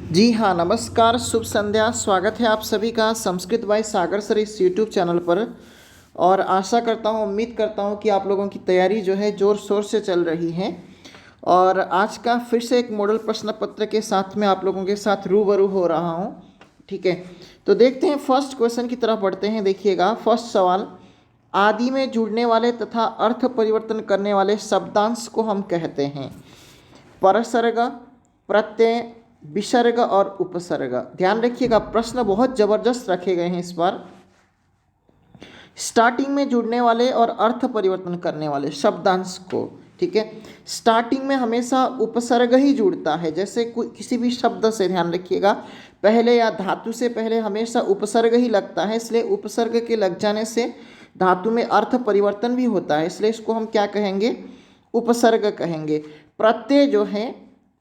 जी हाँ, नमस्कार, शुभ संध्या। स्वागत है आप सभी का संस्कृत बाय सागर सर इस यूट्यूब चैनल पर। और आशा करता हूँ, उम्मीद करता हूँ कि आप लोगों की तैयारी जो है ज़ोर शोर से चल रही है। और आज का फिर से एक मॉडल प्रश्न पत्र के साथ में आप लोगों के साथ रूबरू हो रहा हूँ। ठीक है, तो देखते हैं फर्स्ट क्वेश्चन की तरफ बढ़ते हैं। देखिएगा फर्स्ट सवाल, आदि में जुड़ने वाले तथा अर्थ परिवर्तन करने वाले शब्दांश को हम कहते हैं परसर्ग, प्रत्यय, विसर्ग और उपसर्ग। ध्यान रखिएगा, प्रश्न बहुत जबरदस्त रखे गए हैं इस बार। स्टार्टिंग में जुड़ने वाले और अर्थ परिवर्तन करने वाले शब्दांश को, ठीक है, स्टार्टिंग में हमेशा उपसर्ग ही जुड़ता है। जैसे किसी भी शब्द से ध्यान रखिएगा, पहले या धातु से पहले हमेशा उपसर्ग ही लगता है, इसलिए उपसर्ग के लग जाने से धातु में अर्थ परिवर्तन भी होता है, इसलिए इसको हम क्या कहेंगे, उपसर्ग कहेंगे। प्रत्यय जो है,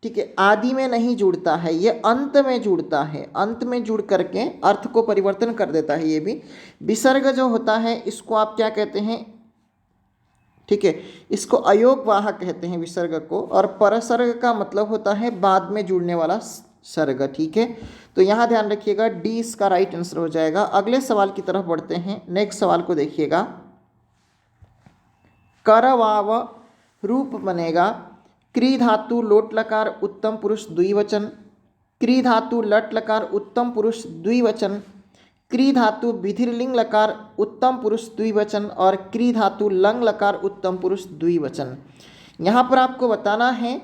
ठीक है, आदि में नहीं जुड़ता है, ये अंत में जुड़ता है, अंत में जुड़ करके अर्थ को परिवर्तन कर देता है ये भी। विसर्ग जो होता है इसको आप क्या कहते हैं, ठीक है, इसको अयोगवाह कहते हैं विसर्ग को। और परसर्ग का मतलब होता है बाद में जुड़ने वाला सर्ग। ठीक है, तो यहाँ ध्यान रखिएगा, डी इसका राइट आंसर हो जाएगा। अगले सवाल की तरफ बढ़ते हैं। नेक्स्ट सवाल को देखिएगा, करवाव रूप बनेगा क्री धातु लोट लकार उत्तम पुरुष द्विवचन, क्री धातु लट लकार उत्तम पुरुष द्विवचन, क्री धातु विधिर्लिंग लकार उत्तम पुरुष द्विवचन और क्री धातु लंग लकार उत्तम पुरुष द्विवचन। यहाँ पर आपको बताना है,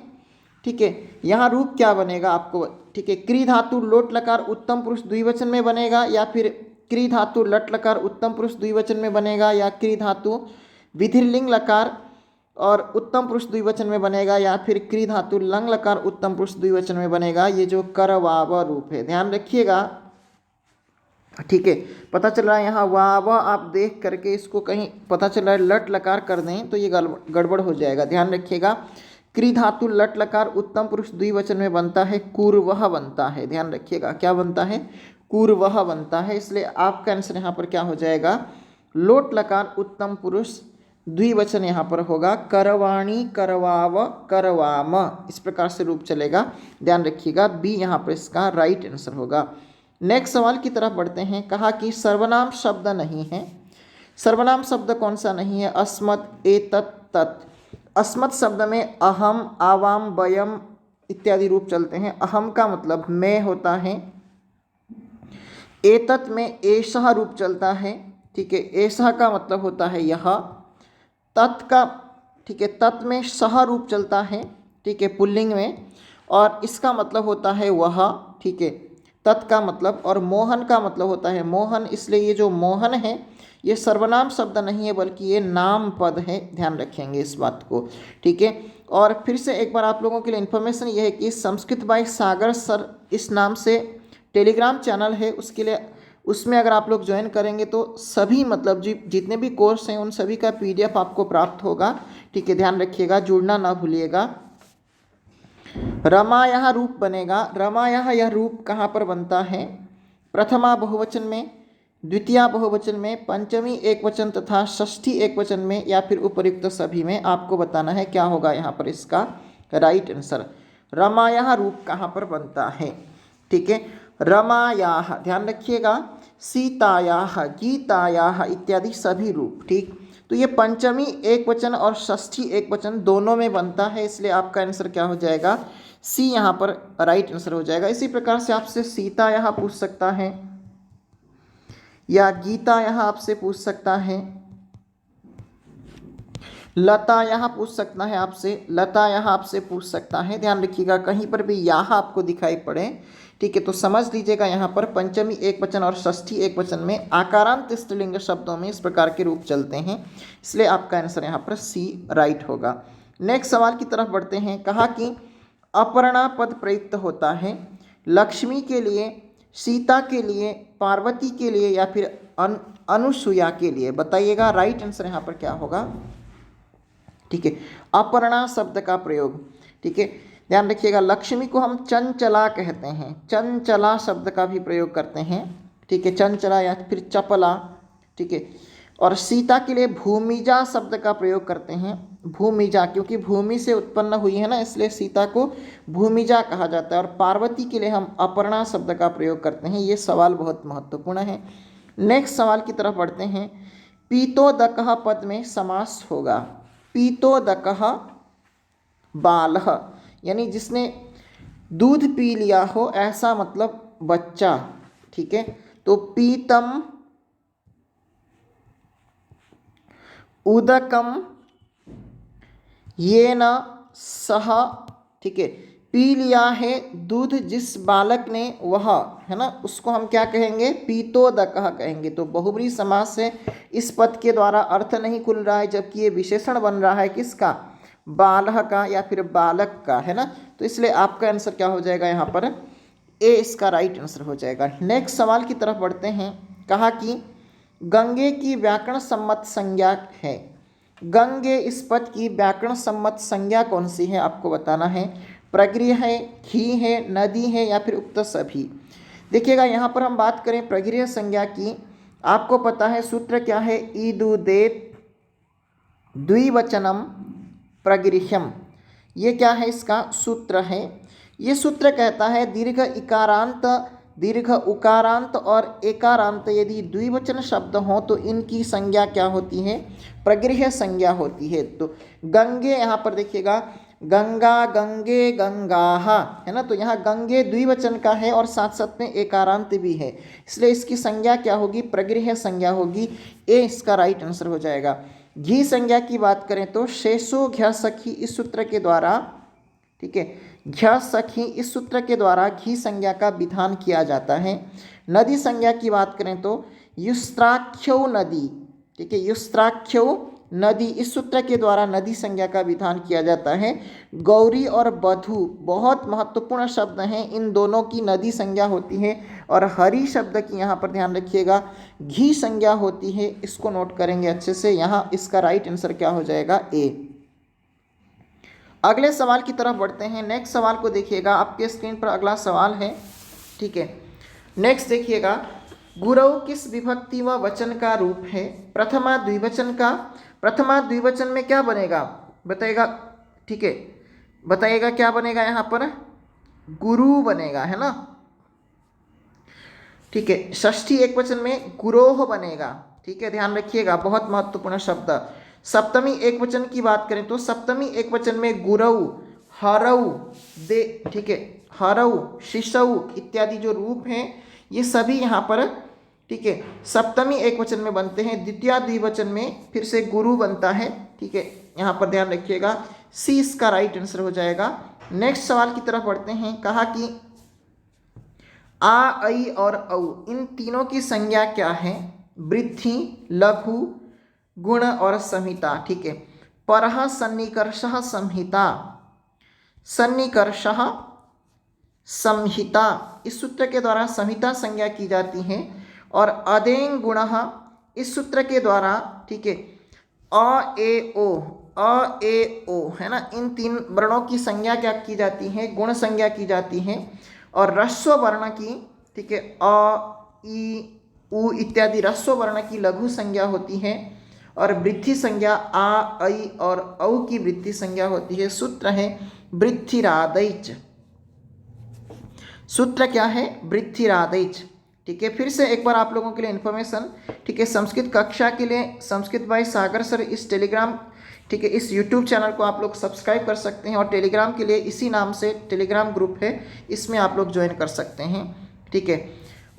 ठीक है, यहाँ रूप क्या बनेगा आपको, ठीक है, क्री धातु लोट लकार उत्तम पुरुष द्विवचन में बनेगा, या फिर क्री धातु लट लकार उत्तम पुरुष द्विवचन में बनेगा, या क्री धातु विधिर्लिंग लकार और उत्तम पुरुष द्विवचन में बनेगा, या फिर क्री धातु लंग लकार उत्तम पुरुष द्विवचन में बनेगा। ये जो करवाव रूप है, ध्यान रखिएगा, ठीक है। पता चल रहा है यहाँ वाव, आप देख करके इसको कहीं पता चल रहा है लट लकार कर दें तो ये गड़बड़ हो जाएगा। ध्यान रखिएगा, क्री धातु लट लकार उत्तम पुरुष द्विवचन में बनता है कूर्वह बनता है। ध्यान रखिएगा, क्या बनता है, कूर्वह बनता है, इसलिए आपका आंसर यहाँ पर क्या हो जाएगा, लोट लकार उत्तम पुरुष द्विवचन यहाँ पर होगा करवाणी, करवाव, करवाम, इस प्रकार से रूप चलेगा। ध्यान रखिएगा, बी यहाँ पर इसका राइट आंसर होगा। नेक्स्ट सवाल की तरफ बढ़ते हैं। कहा कि सर्वनाम शब्द नहीं है। सर्वनाम शब्द कौन सा नहीं है, अस्मत्, एतत्, तत्। अस्मत् शब्द में अहम, आवाम, वयम इत्यादि रूप चलते हैं। अहम का मतलब मैं होता है, एतत् में एषः रूप चलता है, ठीक है, एषः का मतलब होता है यह। तत् का, ठीक है, तत् में सह रूप चलता है, ठीक है, पुल्लिंग में, और इसका मतलब होता है वह, ठीक है, तत् का मतलब। और मोहन का मतलब होता है मोहन, इसलिए ये जो मोहन है ये सर्वनाम शब्द नहीं है बल्कि ये नाम पद है। ध्यान रखेंगे इस बात को, ठीक है। और फिर से एक बार आप लोगों के लिए इन्फॉर्मेशन ये है कि संस्कृत बाय सागर सर इस नाम से टेलीग्राम चैनल है, उसके लिए उसमें अगर आप लोग ज्वाइन करेंगे तो सभी मतलब जितने भी कोर्स हैं उन सभी का PDF आपको प्राप्त होगा, ठीक है। ध्यान रखिएगा, जुड़ना ना भूलिएगा। रमा यहाँ रूप बनेगा। रमा यहाँ यह रूप कहाँ पर बनता है, प्रथमा बहुवचन में, द्वितीया बहुवचन में, पंचमी एक वचन तथा षष्ठी एक वचन में, या फिर उपर्युक्त सभी में। आपको बताना है क्या होगा यहाँ पर इसका राइट आंसर। रमा यहाँ रूप कहाँ पर बनता है, ठीक है, रमायाः, ध्यान रखिएगा, सीतायाः, गीतायाः इत्यादि सभी रूप, ठीक। तो ये पंचमी एक वचन और षष्ठी एक वचन दोनों में बनता है, इसलिए आपका आंसर क्या हो जाएगा, सी यहाँ पर राइट आंसर हो जाएगा। इसी प्रकार से आपसे सीता यहाँ पूछ सकता है, या गीता यहाँ आपसे पूछ सकता है, लता यहाँ पूछ सकता है आपसे, लता यहाँ आपसे पूछ सकता है। ध्यान रखिएगा, कहीं पर भी यहाँ आपको दिखाई पड़े, ठीक है, तो समझ लीजिएगा यहाँ पर पंचमी एक वचन और षष्ठी एक वचन में आकारांत स्त्रीलिंग शब्दों में इस प्रकार के रूप चलते हैं, इसलिए आपका आंसर यहाँ पर सी राइट होगा। नेक्स्ट सवाल की तरफ बढ़ते हैं। कहा कि अपर्णा पद प्रयुक्त होता है लक्ष्मी के लिए, सीता के लिए, पार्वती के लिए, या फिर अनुसुया के लिए। बताइएगा राइट आंसर यहाँ पर क्या होगा, ठीक है, अपर्णा शब्द का प्रयोग, ठीक है। ध्यान रखिएगा, लक्ष्मी को हम चंचला कहते हैं, चंचला शब्द का भी प्रयोग करते हैं, ठीक है, चंचला या फिर चपला, ठीक है। और सीता के लिए भूमिजा शब्द का प्रयोग करते हैं, भूमिजा, क्योंकि भूमि से उत्पन्न हुई है ना, इसलिए सीता को भूमिजा कहा जाता है। और पार्वती के लिए हम अपर्णा शब्द का प्रयोग करते हैं। ये सवाल बहुत महत्वपूर्ण है। नेक्स्ट सवाल की तरफ बढ़ते हैं। पीतोदकः पद में समास होगा। पीतोदकः बालः, यानी जिसने दूध पी लिया हो, ऐसा मतलब बच्चा। ठीक है, तो पीतम उदकम ये न सह, ठीक है, पी लिया है दूध जिस बालक ने, वह, है ना, उसको हम क्या कहेंगे, पीतोदकः कहेंगे। तो बहुब्रीहि समास है, इस पद के द्वारा अर्थ नहीं खुल रहा है, जबकि ये विशेषण बन रहा है किसका, बालः का या फिर बालक का, है ना। तो इसलिए आपका आंसर क्या हो जाएगा यहाँ पर, ए इसका राइट आंसर हो जाएगा। नेक्स्ट सवाल की तरफ बढ़ते हैं। कहा कि गंगे की व्याकरण सम्मत संज्ञा है। गंगे इस पद की व्याकरण सम्मत संज्ञा कौन सी है, आपको बताना है। प्रगृह है, खी है, नदी है या फिर उक्त सभी। देखिएगा यहाँ पर हम बात करें प्रगृह संज्ञा की, आपको पता है सूत्र क्या है, ईदुदेत द्विवचनम प्रगृह्यम। ये क्या है, इसका सूत्र है। ये सूत्र कहता है दीर्घ इकारांत, दीर्घ उकारांत और एकारांत यदि द्विवचन शब्द हो तो इनकी संज्ञा क्या होती है, प्रगृह्य संज्ञा होती है। तो गंगे, यहाँ पर देखिएगा गंगा, गंगे, गंगाः, है ना, तो यहाँ गंगे द्विवचन का है और साथ साथ में एकारांत भी है, इसलिए इसकी संज्ञा क्या होगी, प्रगृह्य संज्ञा होगी। ए इसका राइट आंसर हो जाएगा। घी संज्ञा की बात करें तो शेषो घ्य सखी इस सूत्र के द्वारा, ठीक है, घ्य सखी इस सूत्र के द्वारा घी संज्ञा का विधान किया जाता है। नदी संज्ञा की बात करें तो युस्त्राख्यो नदी, ठीक है, युस्त्राख्यो नदी इस सूत्र के द्वारा नदी संज्ञा का विधान किया जाता है। गौरी और बधू बहुत महत्वपूर्ण शब्द हैं, इन दोनों की नदी संज्ञा होती है। और हरि शब्द की यहाँ पर ध्यान रखिएगा घी संज्ञा होती है, इसको नोट करेंगे अच्छे से। यहाँ इसका राइट आंसर क्या हो जाएगा, ए। अगले सवाल की तरफ बढ़ते हैं। नेक्स्ट सवाल को देखिएगा, आपके स्क्रीन पर अगला सवाल है, ठीक है। नेक्स्ट देखिएगा, गुरव किस विभक्ति व वचन का रूप है। प्रथमा द्विवचन का, प्रथमा द्विवचन में क्या बनेगा बताइएगा, ठीक है, बताइएगा क्या बनेगा, यहाँ पर गुरु बनेगा, है ना, ठीक है। षष्ठी एक वचन में गुरोह बनेगा, ठीक है, ध्यान रखिएगा, बहुत महत्वपूर्ण शब्द। सप्तमी एक वचन की बात करें तो सप्तमी एक वचन में गुरऊ, हरऊ, दे, ठीक है, हरऊ, शिशऊ इत्यादि जो रूप हैं ये सभी यहाँ पर, ठीक है, सप्तमी एक वचन में बनते हैं। द्वितीय द्विवचन में फिर से गुरु बनता है, ठीक है, यहाँ पर ध्यान रखिएगा, सी इसका राइट आंसर हो जाएगा। नेक्स्ट सवाल की तरफ बढ़ते हैं। कहा कि आ, ऐ और औ इन तीनों की संज्ञा क्या है, वृद्धि, लघु, गुण और संहिता, ठीक है। परः सन्निकर्षः संहिता, सन्निकर्षः संहिता इस सूत्र के द्वारा संहिता संज्ञा की जाती है। और अदेंग गुणः इस सूत्र के द्वारा, ठीक है, अ ए ओ, अ ए ओ, है ना, इन तीन वर्णों की संज्ञा क्या की जाती है, गुण संज्ञा की जाती है। और ह्रस्व वर्ण की, ठीक है, अ ई उ इत्यादि ह्रस्व वर्ण की लघु संज्ञा होती है। और वृद्धि संज्ञा आ, ऐ और औ की वृद्धि संज्ञा होती है। सूत्र है वृद्धिरादैच, सूत्र क्या है, वृद्धिरादैच, ठीक है। फिर से एक बार आप लोगों के लिए इन्फॉर्मेशन, ठीक है, संस्कृत कक्षा के लिए संस्कृत बाय सागर सर इस टेलीग्राम, ठीक है, इस यूट्यूब चैनल को आप लोग सब्सक्राइब कर सकते हैं। और टेलीग्राम के लिए इसी नाम से टेलीग्राम ग्रुप है, इसमें आप लोग ज्वाइन कर सकते हैं, ठीक है।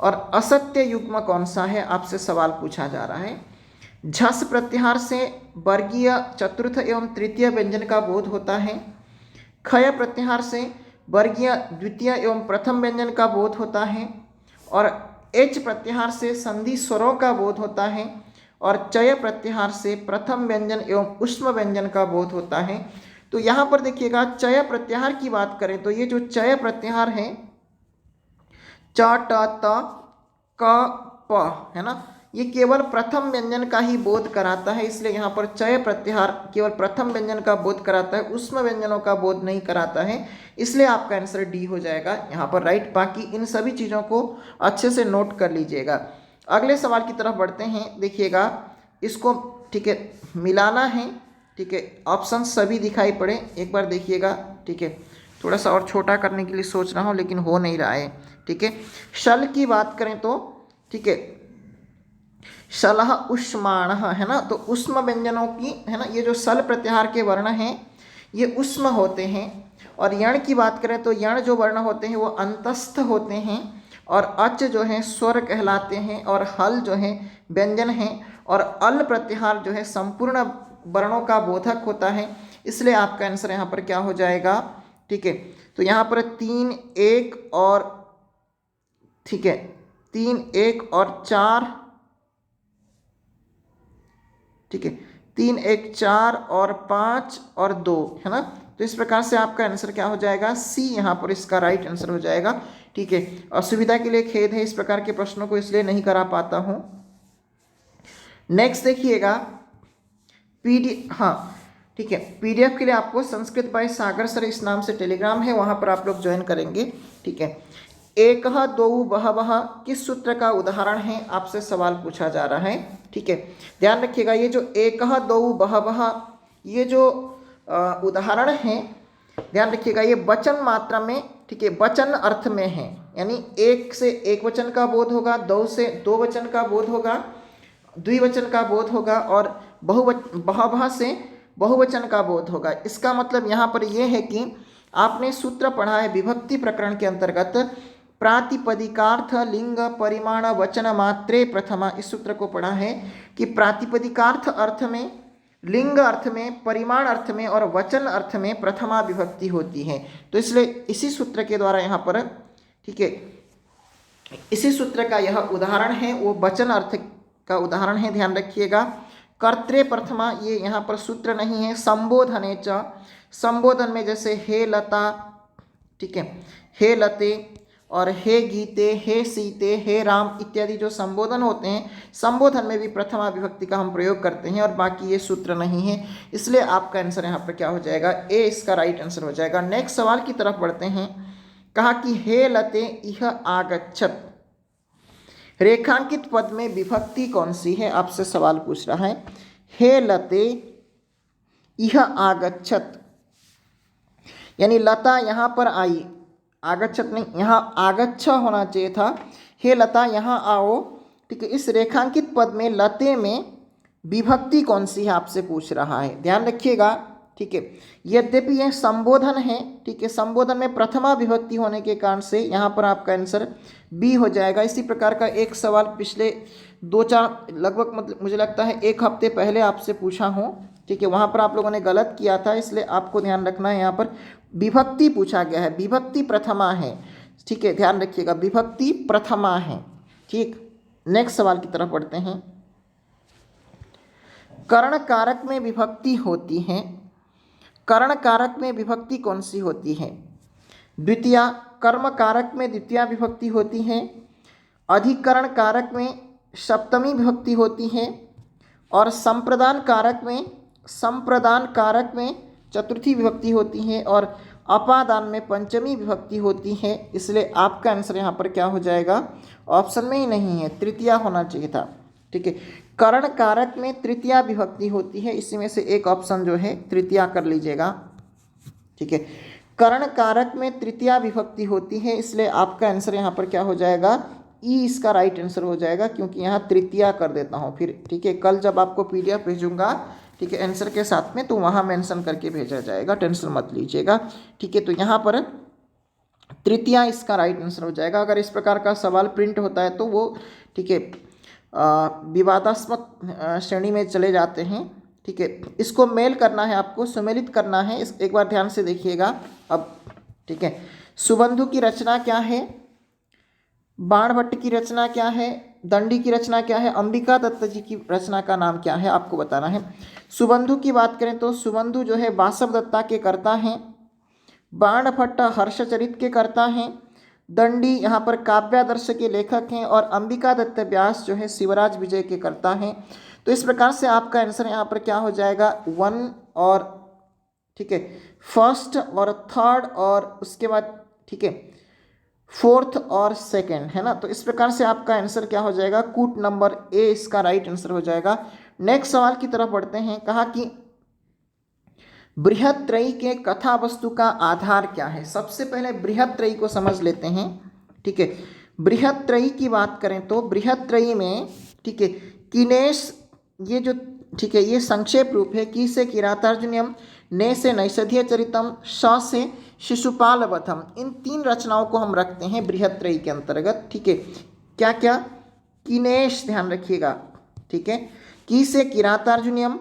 और असत्य युग्म कौन सा है, आपसे सवाल पूछा जा रहा है। झस प्रत्याहार से वर्गीय चतुर्थ एवं तृतीय व्यंजन का बोध होता है। खय प्रत्याहार से वर्गीय द्वितीय एवं प्रथम व्यंजन का बोध होता है। और एच प्रत्याहार से संधि स्वरों का बोध होता है। और चय प्रत्याहार से प्रथम व्यंजन एवं उष्म व्यंजन का बोध होता है। तो यहाँ पर देखिएगा चय प्रत्याहार की बात करें तो ये जो चय प्रत्याहार है, च, ट, त, क, प, है ना, ये केवल प्रथम व्यंजन का ही बोध कराता है, इसलिए यहाँ पर चय प्रत्याहार केवल प्रथम व्यंजन का बोध कराता है, उष्म व्यंजनों का बोध नहीं कराता है, इसलिए आपका आंसर डी हो जाएगा यहाँ पर राइट। बाकी इन सभी चीज़ों को अच्छे से नोट कर लीजिएगा। अगले सवाल की तरफ बढ़ते हैं। देखिएगा इसको, ठीक है, मिलाना है ठीक है, ऑप्शन सभी दिखाई पड़े, एक बार देखिएगा। ठीक है, थोड़ा सा और छोटा करने के लिए सोच रहा हूँ लेकिन हो नहीं रहा है। ठीक है, शल की बात करें तो ठीक है, शलह उष्माण है ना, तो उष्म व्यंजनों की है ना, ये जो सल प्रत्याहार के वर्ण हैं ये उष्म होते हैं। और यण की बात करें तो यण जो वर्ण होते हैं वो अंतस्थ होते हैं, और अच जो है स्वर कहलाते हैं, और हल जो है व्यंजन है, और अल प्रत्याहार जो है संपूर्ण वर्णों का बोधक होता है। इसलिए आपका आंसर यहाँ पर क्या हो जाएगा? ठीक है, तो यहाँ पर 3, 1 और ठीक है 3, 1 और 4, ठीक है 3, 1, 4 और 5 और 2 है ना। तो इस प्रकार से आपका आंसर क्या हो जाएगा? सी यहाँ पर इसका राइट आंसर हो जाएगा। ठीक है, असुविधा के लिए खेद है, इस प्रकार के प्रश्नों को इसलिए नहीं करा पाता हूँ। नेक्स्ट देखिएगा हाँ ठीक है, पीडीएफ के लिए आपको संस्कृत बाय सागर सर इस नाम से टेलीग्राम है, वहाँ पर आप लोग ज्वाइन करेंगे। ठीक है, एक दो बहवह किस सूत्र का उदाहरण है? आपसे सवाल पूछा जा रहा है। ठीक है, ध्यान रखिएगा, ये जो एक दो बहवह ये जो उदाहरण है, ध्यान रखिएगा ये वचन मात्रा में, ठीक है वचन अर्थ में है, यानी एक से एक वचन का बोध होगा, दो से दो वचन का बोध होगा, द्विवचन का बोध होगा, और बहवह से बहुवचन का बोध होगा। इसका मतलब यहाँ पर यह है कि आपने सूत्र पढ़ा है विभक्ति प्रकरण के अंतर्गत प्रातिपदिकार्थ लिंग परिमाण वचन मात्रे प्रथमा, इस सूत्र को पढ़ा है कि प्रातिपदिकार्थ अर्थ में, लिंग अर्थ में, परिमाण अर्थ में और वचन अर्थ में प्रथमा विभक्ति होती है। तो इसलिए इसी सूत्र के द्वारा यहाँ पर, ठीक है इसी सूत्र का यह उदाहरण है, वो वचन अर्थ का उदाहरण है, ध्यान रखिएगा। कर्तृ प्रथमा ये यहाँ पर सूत्र नहीं है। संबोधने च, संबोधन में जैसे हे लता, ठीक है हे लते और हे गीते, हे सीते, हे राम इत्यादि जो संबोधन होते हैं, संबोधन में भी प्रथमा विभक्ति का हम प्रयोग करते हैं, और बाकी ये सूत्र नहीं है। इसलिए आपका आंसर यहाँ पर क्या हो जाएगा? ए इसका राइट आंसर हो जाएगा। नेक्स्ट सवाल की तरफ बढ़ते हैं। कहा कि हे लते इह आगच्छत, रेखांकित पद में विभक्ति कौन सी है? आपसे सवाल पूछ रहा है। हे लते इह आगच्छत, यानी लता यहाँ पर आई, आगच्छत नहीं, यहाँ आगच्छ होना चाहिए था। हे लता यहाँ आओ, ठीक है। इस रेखांकित पद में लते में विभक्ति कौन सी है आपसे पूछ रहा है, ध्यान रखिएगा। ठीक है, यद्यपि यह संबोधन है, ठीक है संबोधन में प्रथमा विभक्ति होने के कारण से यहाँ पर आपका आंसर बी हो जाएगा। इसी प्रकार का एक सवाल पिछले 2-4 लगभग मतलब मुझे लगता है 1 हफ्ते पहले आपसे पूछा हूँ, ठीक है वहाँ पर आप लोगों ने गलत किया था, इसलिए आपको ध्यान रखना है। यहाँ पर विभक्ति पूछा गया है, विभक्ति प्रथमा है, ठीक है ध्यान रखिएगा विभक्ति प्रथमा है। ठीक, नेक्स्ट सवाल की तरफ बढ़ते हैं। कर्ण कारक में विभक्ति होती है, कर्ण कारक में विभक्ति कौन सी होती है? द्वितीया, कर्म कारक में द्वितीया विभक्ति होती है, अधिकरण कारक में सप्तमी विभक्ति होती है, और संप्रदान कारक में चतुर्थी विभक्ति होती है, और अपादान में पंचमी विभक्ति होती है। इसलिए आपका आंसर यहाँ पर क्या हो जाएगा? ऑप्शन में ही नहीं है, तृतीया होना चाहिए था। ठीक है, कर्ण कारक में तृतीया विभक्ति होती है, इसी में से एक ऑप्शन जो है तृतीया कर लीजिएगा। ठीक है, कर्ण कारक में तृतीया विभक्ति होती है, इसलिए आपका आंसर यहाँ पर क्या हो जाएगा? ई इसका राइट आंसर हो जाएगा, क्योंकि यहाँ तृतीया कर देता हूँ फिर। ठीक है, कल जब आपको पीडीएफ भेजूंगा, ठीक है आंसर के साथ में, तो वहाँ मेंशन करके भेजा जाएगा, टेंशन मत लीजिएगा। ठीक है, तो यहाँ पर तृतीया इसका राइट आंसर हो जाएगा। अगर इस प्रकार का सवाल प्रिंट होता है तो वो ठीक है विवादास्पद श्रेणी में चले जाते हैं। ठीक है, इसको मेल करना है आपको, सुमेलित करना है। इस एक बार ध्यान से देखिएगा अब। ठीक है, सुबंधु की रचना क्या है, बाणभट्ट की रचना क्या है, दंडी की रचना क्या है, अंबिका दत्त जी की रचना का नाम क्या है, आपको बताना है। सुबंधु की बात करें तो सुबंधु जो है वासव दत्ता के कर्ता हैं, बाणभट्ट हर्षचरित के कर्ता हैं, दंडी यहाँ पर काव्यादर्श के लेखक हैं, और अंबिका दत्त व्यास जो है शिवराज विजय के कर्ता हैं। तो इस प्रकार से आपका आंसर यहाँ पर क्या हो जाएगा? 1 और ठीक है फर्स्ट और थर्ड, और उसके बाद ठीक है फोर्थ और सेकंड, है ना। तो इस प्रकार से आपका आंसर क्या हो जाएगा? कूट नंबर ए इसका राइट आंसर हो जाएगा। नेक्स्ट सवाल की तरफ बढ़ते हैं। कहा कि बृहत्त्रयी के कथा वस्तु का आधार क्या है? सबसे पहले बृहत्त्रयी को समझ लेते हैं। ठीक है, बृहत्त्रयी की बात करें तो बृहत्त्रयी में, ठीक है, किनेश, ये जो, ठीक है, ये संक्षेप रूप है। की से किरातार्जुनीयम, ने से नैषधीय चरितम, श से शिशुपाल वधम। इन 3 रचनाओं को हम रखते हैं बृहत्त्रयी के अंतर्गत। ठीक है, क्या क्या? किनेश, ध्यान रखिएगा। ठीक है, की से किरातार्जुनीयम,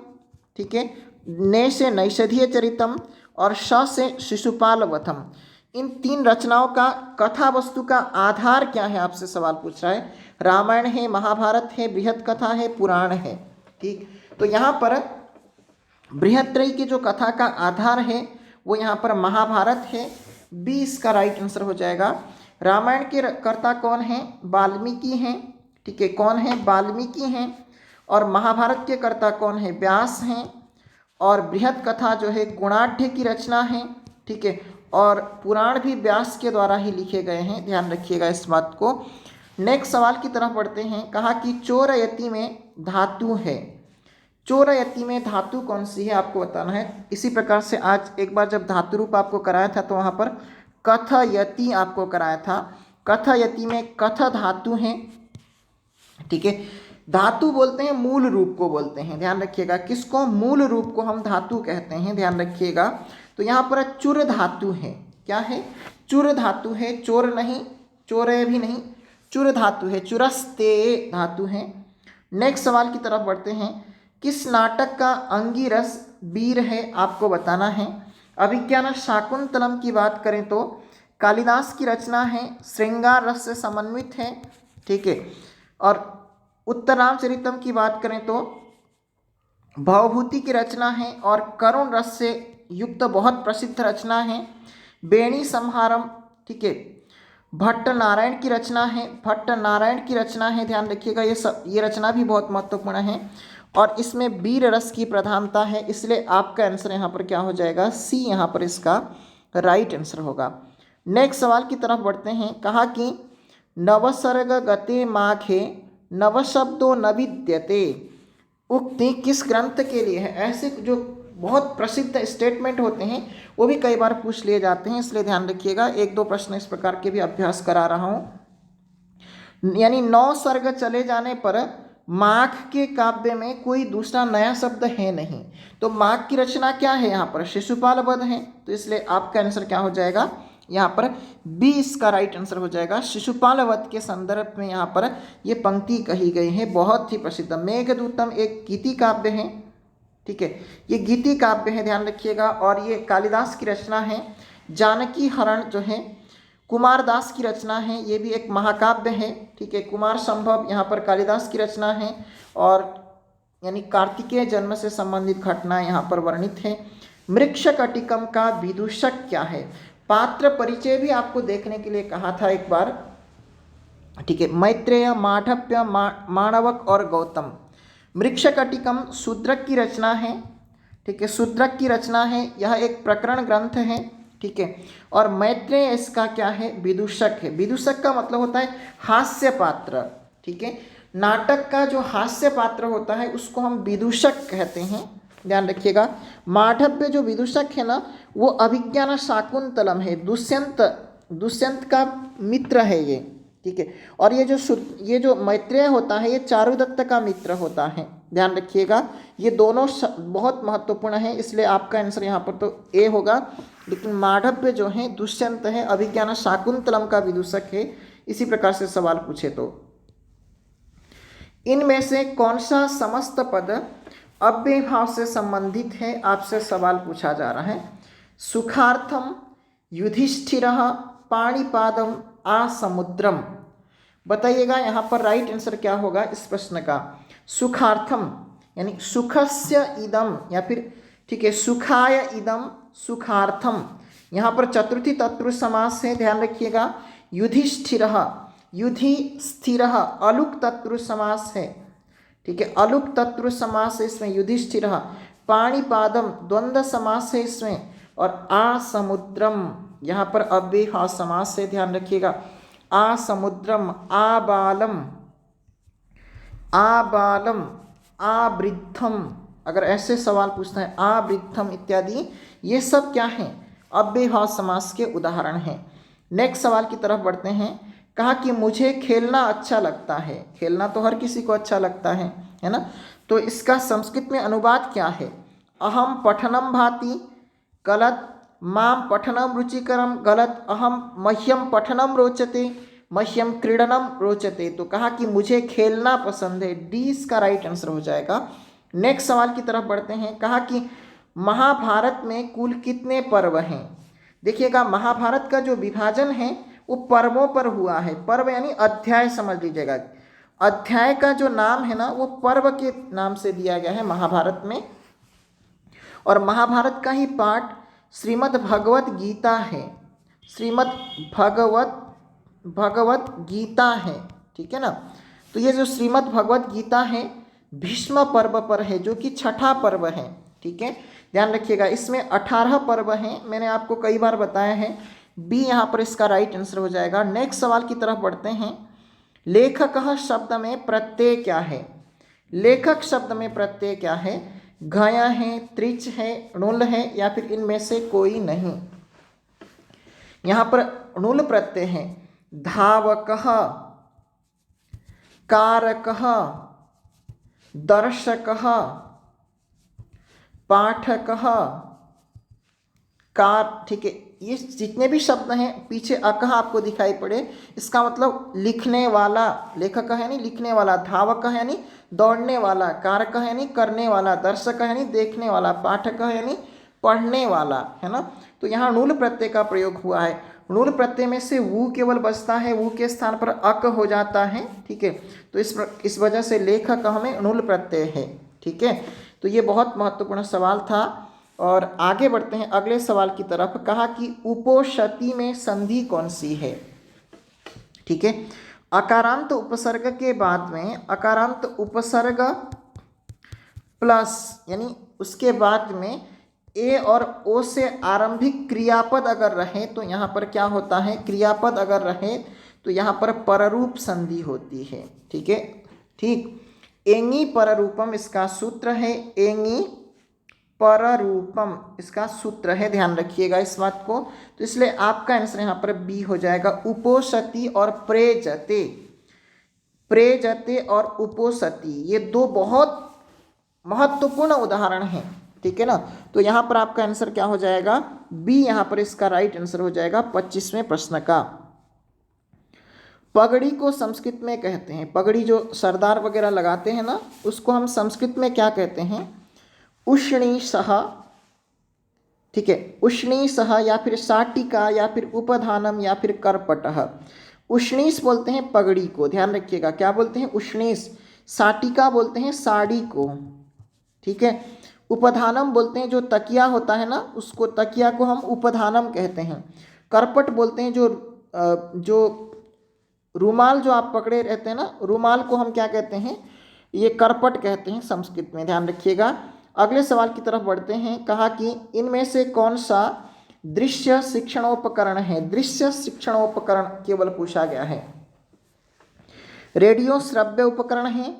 ठीक है, ने से नैषधीय चरितम और श से शिशुपाल वधम। इन 3 रचनाओं का कथा वस्तु का आधार क्या है? आपसे सवाल पूछ रहा है। रामायण है, महाभारत है, बृहत कथा है, पुराण है। ठीक, तो यहाँ पर बृहत्त्रयी की जो कथा का आधार है वो यहाँ पर महाभारत है। 20 का राइट आंसर हो जाएगा। रामायण के कर्ता कौन है? वाल्मीकि हैं। ठीक है, कौन है? वाल्मीकि हैं। और महाभारत के कर्ता कौन है? व्यास हैं। और बृहत कथा जो है गुणाढ़ की रचना है। ठीक है, और पुराण भी व्यास के द्वारा ही लिखे गए हैं, ध्यान रखिएगा इस बात को। नेक्स्ट सवाल की तरफ बढ़ते हैं। कहा कि चोरयति में धातु है। चोरयति में धातु कौन सी है आपको बताना है। इसी प्रकार से आज एक बार जब धातु रूप आपको कराया था तो वहाँ पर कथयति आपको कराया था। कथयति में कथ धातु है। ठीक है, धातु बोलते हैं मूल रूप को बोलते हैं, ध्यान रखिएगा। किसको? मूल रूप को हम धातु कहते हैं, ध्यान रखिएगा। तो यहाँ पर चुर धातु है। क्या है? चुर धातु है, चोर नहीं, चोरय भी नहीं, चुर धातु है, चुरस्ते धातु है। नेक्स्ट सवाल की तरफ बढ़ते हैं। किस नाटक का अंगिरस वीर है आपको बताना है। अभिज्ञान शाकुंतलम की बात करें तो कालिदास की रचना है, श्रृंगार रस से समन्वित है। ठीक है, और उत्तरामचरितम की बात करें तो भवभूति की रचना है और करुण रस से युक्त बहुत प्रसिद्ध रचना है। बेणी संहारम, ठीक है, भट्ट नारायण की रचना है, भट्ट नारायण की रचना है, ध्यान रखिएगा। ये रचना भी बहुत महत्वपूर्ण है और इसमें वीर रस की प्रधानता है, इसलिए आपका आंसर यहाँ पर क्या हो जाएगा? सी यहाँ पर इसका राइट आंसर होगा। नेक्स्ट सवाल की तरफ बढ़ते हैं। कहा कि नवसर्ग गते माघे नवशब्दो न विद्यते, उक्ति किस ग्रंथ के लिए है? ऐसे जो बहुत प्रसिद्ध स्टेटमेंट होते हैं वो भी कई बार पूछ लिए जाते हैं, इसलिए ध्यान रखिएगा। 1-2 प्रश्न इस प्रकार के भी अभ्यास करा रहा हूँ। यानी 9 सर्ग चले जाने पर माघ के काव्य में कोई दूसरा नया शब्द है नहीं, तो माघ की रचना क्या है? यहाँ पर शिशुपाल वध है, तो इसलिए आपका आंसर क्या हो जाएगा? यहाँ पर 20 का राइट आंसर हो जाएगा। शिशुपाल वध के संदर्भ में यहाँ पर ये पंक्ति कही गई है, बहुत ही प्रसिद्ध। मेघदूतम एक गीति काव्य है। ठीक है, ये गीति काव्य है, ध्यान रखिएगा, और ये कालिदास की रचना है। जानकी हरण जो है कुमार दास की रचना है, ये भी एक महाकाव्य है। ठीक है, कुमार संभव यहाँ पर कालिदास की रचना है और यानी कार्तिकेय जन्म से संबंधित घटना यहाँ पर वर्णित है। मृक्षकटिकम का विदूषक क्या है? पात्र परिचय भी आपको देखने के लिए कहा था एक बार। ठीक है, मैत्रेय, माढ़व्य, माणवक और गौतम। मृक्षकटिकम शूद्रक की रचना है। ठीक है, शूद्रक की रचना है, यह एक प्रकरण ग्रंथ है। ठीक है, और मैत्रेय इसका क्या है? विदूषक है। विदूषक का मतलब होता है हास्य पात्र। ठीक है, नाटक का जो हास्य पात्र होता है उसको हम विदूषक कहते हैं, ध्यान रखिएगा। माढ़व्य जो विदूषक है ना, वो अभिज्ञान शाकुंतलम है, दुष्यंत का मित्र है ये। ठीक है, और ये जो मैत्रेय होता है ये चारुदत्त का मित्र होता है, ध्यान रखिएगा। ये दोनों बहुत महत्वपूर्ण है, इसलिए आपका आंसर यहाँ पर तो ए होगा। लेकिन माढ़व्य जो है दुष्यंत है, अभिज्ञान शाकुंतलम का विदूषक है। इसी प्रकार से सवाल पूछे तो इनमें से कौन सा समस्त पद अव्यय भाव से संबंधित है? आपसे सवाल पूछा जा रहा है। सुखार्थम, युधिष्ठिरः, पाणिपादम, आसमुद्रम। बताइएगा यहाँ पर राइट आंसर क्या होगा इस प्रश्न का। सुखार्थम यानी सुखस्य इदम, या फिर ठीक है सुखाय इदम, सुखार्थम। यहाँ पर चतुर्थी तत्पुरुष समास है, ध्यान रखिएगा। युधिष्ठिरः, युधि स्थिरः अलुक तत्पुरुष समास है। ठीक है, अलुक तत्पुरुष समास है इसमें युधिष्ठिरः। पाणिपादम द्वंद्व समास है इसमें, और आसमुद्रम यहाँ पर अव्ययभाव समास है, ध्यान रखिएगा। आसमुद्रम, आबालम, आबालम, आवृद्धम, अगर ऐसे सवाल पूछता है आवृद्धम इत्यादि, ये सब क्या हैं, अव्ययभाव समास के उदाहरण हैं। नेक्स्ट सवाल की तरफ बढ़ते हैं। कहा कि मुझे खेलना अच्छा लगता है। खेलना तो हर किसी को अच्छा लगता है ना। तो इसका संस्कृत में अनुवाद क्या है? अहम पठनम भाति, गलत। माम पठनम रुचिकरम, गलत। अहम मह्यम पठनम रोचते, मह्यम क्रीडनम रोचते। तो कहा कि मुझे खेलना पसंद है, डी इसका राइट आंसर हो जाएगा। नेक्स्ट सवाल की तरफ बढ़ते हैं। कहा कि महाभारत में कुल कितने पर्व हैं? देखिएगा, महाभारत का जो विभाजन है वो पर्वों पर हुआ है। पर्व यानी अध्याय समझ लीजिएगा। अध्याय का जो नाम है ना वो पर्व के नाम से दिया गया है महाभारत में। और महाभारत का ही पाठ श्रीमद् भगवत गीता है। श्रीमद् भगवत गीता है, ठीक है ना। तो ये जो श्रीमद् भगवत गीता है भीष्म पर्व पर है, जो कि छठा पर्व है, ठीक है। ध्यान रखिएगा, इसमें 18 पर्व हैं, मैंने आपको कई बार बताया है। बी यहाँ पर इसका राइट आंसर हो जाएगा। नेक्स्ट सवाल की तरफ बढ़ते हैं। लेखकः शब्द में प्रत्यय क्या है? लेखक शब्द में प्रत्यय क्या है? घय है, त्रिच है, णुल है, या फिर इनमें से कोई नहीं। यहाँ पर णुल प्रत्यय है। धावकः, कारकः, दर्शकः, पाठकः, कार, ठीक है। ये जितने भी शब्द हैं पीछे अकह आपको दिखाई पड़े, इसका मतलब लिखने वाला। लेखक है यानी लिखने वाला, धावक है यानी दौड़ने वाला, कारक है यानी करने वाला, दर्शक है यानी देखने वाला, पाठक है यानी पढ़ने वाला, है ना। तो यहाँ णुल प्रत्यय का प्रयोग हुआ है। णुल प्रत्यय में से वु केवल बचता है, वु के स्थान पर अक हो जाता है, ठीक है। तो इस वजह से लेखक में णुल प्रत्यय है, ठीक है। तो ये बहुत महत्वपूर्ण सवाल था। और आगे बढ़ते हैं अगले सवाल की तरफ। कहा कि उपोषति में संधि कौन सी है? ठीक है, अकारांत उपसर्ग के बाद में अकारांत उपसर्ग प्लस यानी उसके बाद में ए और ओ से आरंभिक क्रियापद अगर रहे तो यहाँ पर क्या होता है? क्रियापद अगर रहे तो यहाँ पर पररूप संधि होती है, ठीक है। ठीक, एंगी पररूपम इसका सूत्र है, एंगी पररूपम इसका सूत्र है, ध्यान रखिएगा इस बात को। तो इसलिए आपका आंसर यहाँ पर बी हो जाएगा। उपोषति और प्रेजते, प्रेजते और उपोषति ये दो बहुत महत्वपूर्ण उदाहरण हैं, ठीक है ना। तो यहाँ पर आपका आंसर क्या हो जाएगा? बी यहाँ पर इसका राइट आंसर हो जाएगा 25वें प्रश्न का। पगड़ी को संस्कृत में कहते हैं, पगड़ी जो सरदार वगैरह लगाते हैं ना उसको हम संस्कृत में क्या कहते हैं? उष्णीसः, ठीक है, उष्णीसः या फिर साटिका या फिर उपधानम या फिर करपटः। उष्णीस बोलते हैं पगड़ी को, ध्यान रखिएगा, क्या बोलते हैं? उष्णीस। साटिका बोलते हैं साड़ी को, ठीक है। उपधानम बोलते हैं जो तकिया होता है ना उसको, तकिया को हम उपधानम कहते हैं। करपट बोलते हैं जो रुमाल जो आप पकड़े रहते हैं ना, रुमाल को हम क्या कहते हैं? ये करपट कहते हैं संस्कृत में, ध्यान रखिएगा। अगले सवाल की तरफ बढ़ते हैं। कहा कि इनमें से कौन सा दृश्य शिक्षणोपकरण है? दृश्य शिक्षणोपकरण केवल पूछा गया है। रेडियो श्रव्य उपकरण है,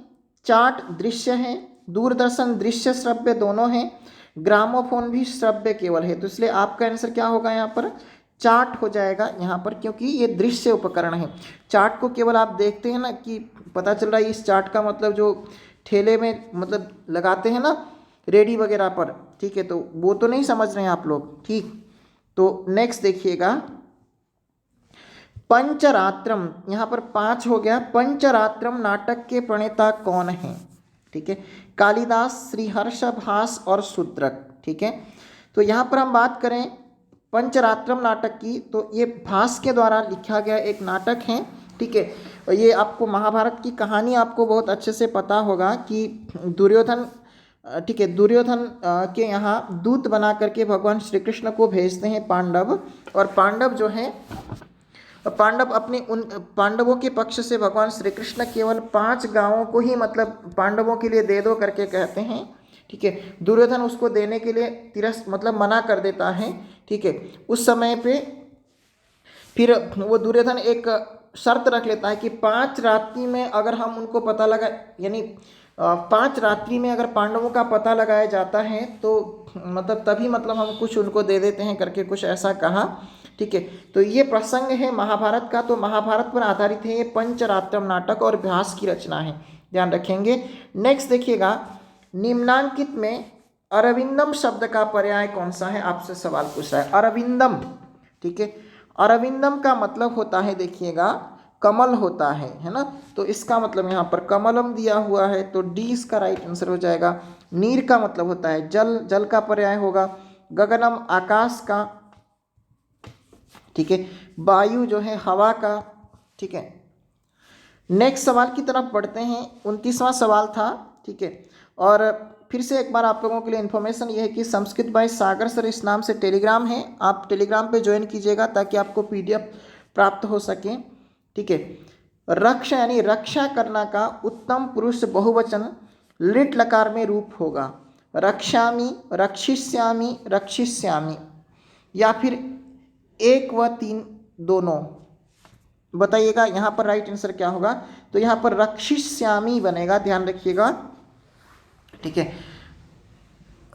चार्ट दृश्य है, दूरदर्शन दृश्य श्रव्य दोनों हैं, ग्रामोफोन भी श्रव्य केवल है। तो इसलिए आपका आंसर क्या होगा? यहाँ पर चार्ट हो जाएगा यहाँ पर, क्योंकि ये दृश्य उपकरण है। चार्ट को केवल आप देखते हैं ना कि पता चल रहा है इस चार्ट का मतलब जो ठेले में मतलब लगाते हैं ना रेडी वगैरह पर, ठीक है, तो वो तो नहीं समझ रहे हैं आप लोग, ठीक। तो नेक्स्ट देखिएगा, पंचरात्रम, यहाँ पर 5 हो गया। पंचरात्रम नाटक के प्रणेता कौन है? ठीक है, कालिदास, श्रीहर्ष, भास और शूद्रक, ठीक है। तो यहाँ पर हम बात करें पंचरात्रम नाटक की, तो ये भास के द्वारा लिखा गया एक नाटक है, ठीक है। और ये आपको महाभारत की कहानी आपको बहुत अच्छे से पता होगा कि दुर्योधन, ठीक है, दुर्योधन के यहाँ दूत बना करके भगवान श्री कृष्ण को भेजते हैं पांडव, और पांडव जो है पांडव अपने उन पांडवों के पक्ष से भगवान श्री कृष्ण केवल 5 गांवों को ही मतलब पांडवों के लिए दे दो करके कहते हैं, ठीक है। दुर्योधन उसको देने के लिए मतलब मना कर देता है, ठीक है। उस समय पे फिर वो दुर्योधन एक शर्त रख लेता है कि 5 रात्रि में अगर हम उनको पता लगा, यानी 5 रात्रि में अगर पांडवों का पता लगाया जाता है तो मतलब तभी मतलब हम कुछ उनको दे देते हैं करके कुछ ऐसा कहा। ठीक है, तो ये प्रसंग है महाभारत का, तो महाभारत पर आधारित है ये पंचरात्रम नाटक और व्यास की रचना है, ध्यान रखेंगे। नेक्स्ट देखिएगा, निम्नांकित में अरविंदम शब्द का पर्याय कौन सा है, आपसे सवाल पूछ रहा है अरविंदम। ठीक है, अरविंदम का मतलब होता है देखिएगा कमल होता है ना, तो इसका मतलब यहाँ पर कमलम दिया हुआ है तो डी इसका राइट आंसर हो जाएगा। नीर का मतलब होता है जल, जल का पर्याय होगा। गगनम आकाश का, ठीक है। वायु जो है हवा का, ठीक है। नेक्स्ट सवाल की तरफ बढ़ते हैं, 29वां सवाल था, ठीक है। और फिर से एक बार आप लोगों के लिए इन्फॉर्मेशन ये है कि संस्कृत बाय सागर सर इस नाम से टेलीग्राम है, आप टेलीग्राम पे ज्वाइन कीजिएगा ताकि आपको पीडीएफ प्राप्त हो सके। ठीक है, रक्ष यानी रक्षा करना का उत्तम पुरुष बहुवचन लिट लकार में रूप होगा रक्षामि, रक्षिष्यामि, रक्षिष्यामि, या फिर 1 व 3 दोनों। बताइएगा यहाँ पर राइट आंसर क्या होगा, तो यहाँ पर रक्षिष्यामि बनेगा, ध्यान रखिएगा। ठीक है,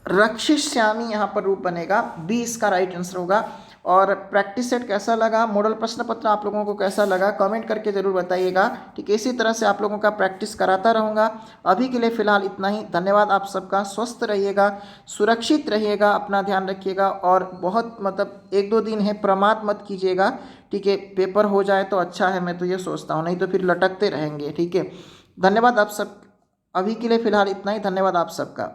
रक्षिष्यामि यहाँ पर रूप बनेगा, बी इसका राइट आंसर होगा। और प्रैक्टिस सेट कैसा लगा, मॉडल प्रश्न पत्र आप लोगों को कैसा लगा, कमेंट करके जरूर बताइएगा। ठीक है, इसी तरह से आप लोगों का प्रैक्टिस कराता रहूँगा। अभी के लिए फ़िलहाल इतना ही, धन्यवाद आप सबका। स्वस्थ रहिएगा, सुरक्षित रहिएगा, अपना ध्यान रखिएगा, और बहुत मतलब 1-2 दिन है, प्रमाद मत कीजिएगा। ठीक है, पेपर हो जाए तो अच्छा है, मैं तो ये सोचता हूँ, नहीं तो फिर लटकते रहेंगे। ठीक है, धन्यवाद आप सब। अभी के लिए फ़िलहाल इतना ही, धन्यवाद आप सबका।